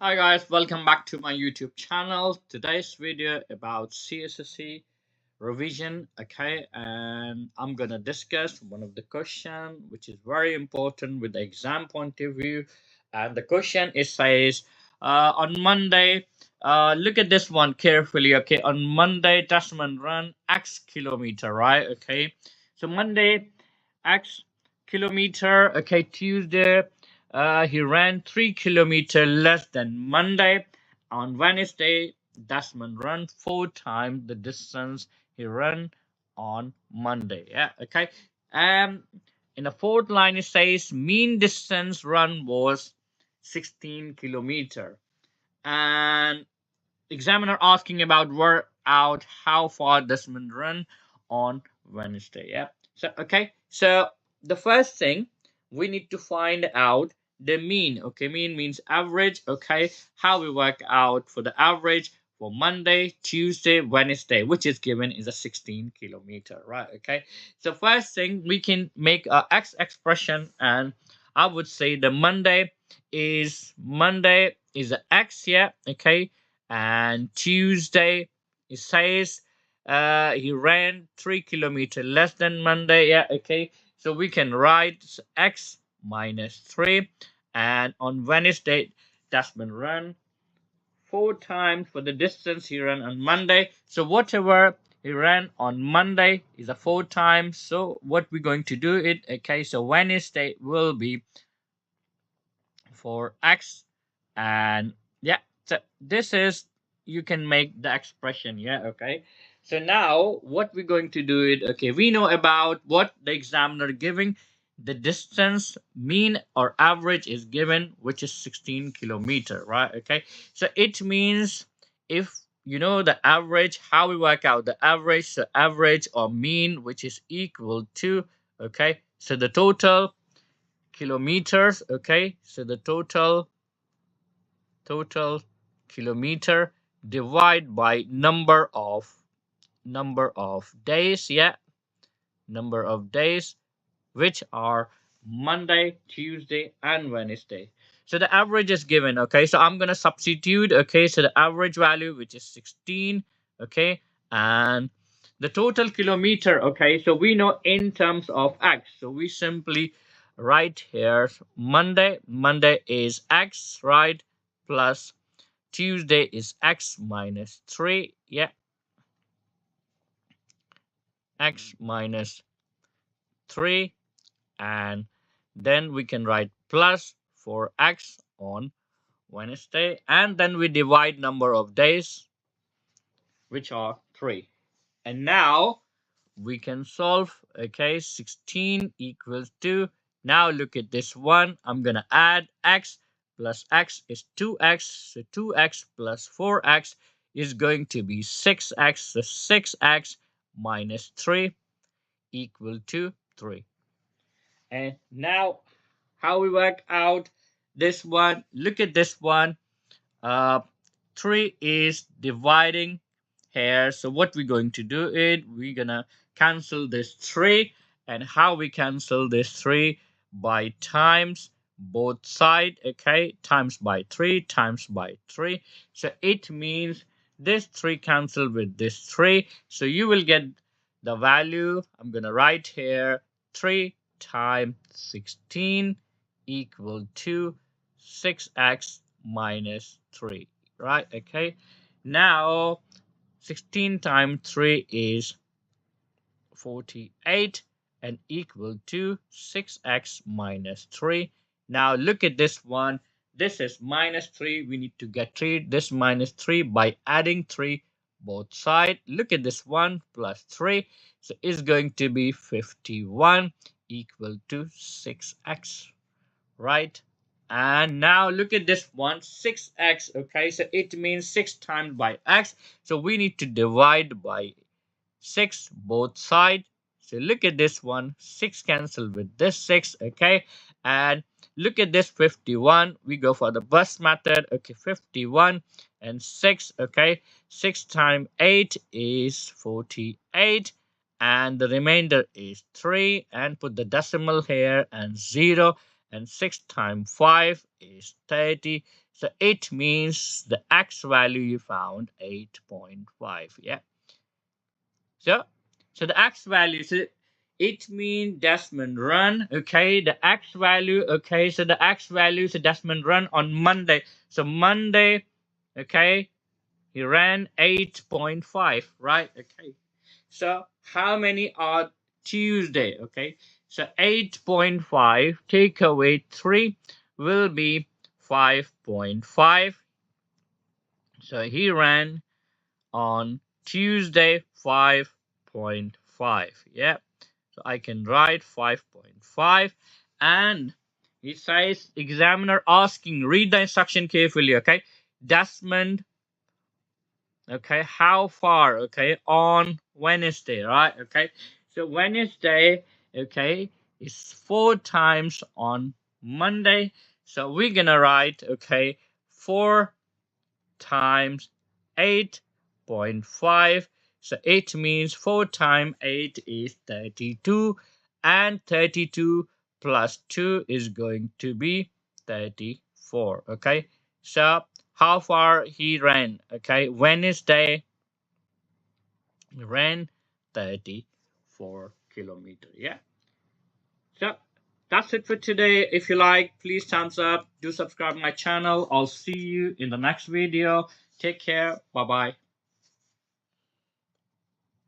Hi guys, welcome back to my YouTube channel. Today's video about CSSE revision, okay, and I'm gonna discuss one of the question which is very important with the exam point of view. And the question it says on Monday, look at this one carefully, okay. On Monday, Tasman run X kilometer, right? Okay, so Monday X kilometer, okay. Tuesday he ran 3 kilometer less than Monday. On Wednesday, Desmond ran 4 times the distance he ran on Monday. Yeah, okay. In the fourth line, it says mean distance run was 16 kilometer, and examiner asking about work out how far Desmond run on Wednesday. Yeah. So okay. So the first thing we need to find out the mean. Okay, mean means average. Okay, how we work out for the average for Monday, Tuesday, Wednesday, which is given is a 16 kilometer, right? Okay. So first thing we can make a x expression, and I would say the Monday is a x. Yeah. Okay, and Tuesday it says he ran 3 kilometer less than Monday. Yeah, okay. So we can write x minus 3, and on Wednesday that's been run 4 times for the distance he ran on Monday. So whatever he ran on Monday is a 4 times. So what we're going to do it, okay? So Wednesday will be for x, and yeah, so this is you can make the expression. Yeah, okay. So now what we're going to do it, okay, we know about what the examiner giving the distance mean or average is given, which is 16 kilometer, right? Okay, so it means if you know the average, how we work out the average, so average or mean, which is equal to, okay, so the total kilometers, okay, so the total kilometer divide by number of days. Yeah, number of days, which are Monday, Tuesday, and Wednesday. So the average is given, okay, so I'm gonna substitute, okay, so the average value, which is 16, okay, and the total kilometer, okay, so we know in terms of x, so we simply write here Monday is x, right, plus Tuesday is x minus 3, yeah, x minus 3, and then we can write plus for x on Wednesday, and then we divide number of days, which are 3. And now we can solve, okay, 16 equals 2. Now look at this one. I'm gonna add x plus x is 2x, so 2x plus 4x is going to be 6x, so 6x minus 3 equal to 3. And now how we work out this one, look at this one. uh 3 is dividing here, so what we're going to do it, we're gonna cancel this 3. And how we cancel this 3? By times both side, okay, times by 3 times by 3. So it means this 3 cancel with this 3, so you will get the value. I'm gonna write here 3 times 16 equal to 6x minus 3, right? Okay, now 16 times 3 is 48 and equal to 6x minus 3. Now look at this one. This is minus 3. We need to get 3. This minus 3 by adding 3 both sides. Look at this one plus 3. So it's going to be 51 equal to 6x, right? And now look at this one, 6x, okay, so it means 6 times by x, so we need to divide by 6 both sides. So look at this one, 6 cancel with this 6, okay, and look at this 51, we go for the bus method, okay, 51 and 6, okay, 6 times 8 is 48, and the remainder is 3, and put the decimal here and 0, and 6 times 5 is 30. So it means the x value you found 8.5. Yeah. So the x value, so it means Desmond run, okay, the x value, okay, so the x value, so Desmond run on Monday. So Monday, okay, he ran 8.5, right? Okay. So how many are Tuesday? Okay. So 8.5 take away 3 will be 5.5. So he ran on Tuesday 5.5. Yeah. So I can write 5.5. And it says examiner asking, read the instruction carefully, okay? Desmond, okay, how far, okay, on Wednesday, right? Okay. So Wednesday, okay, is 4 times on Monday. So we're gonna write, okay, 4 times 8.5. So it means 4 times 8 is 32, and 32 plus 2 is going to be 34. Okay. So how far he ran? Okay. Wednesday he ran 34 kilometers. Yeah. So that's it for today. If you like, please thumbs up. Do subscribe my channel. I'll see you in the next video. Take care. Bye bye.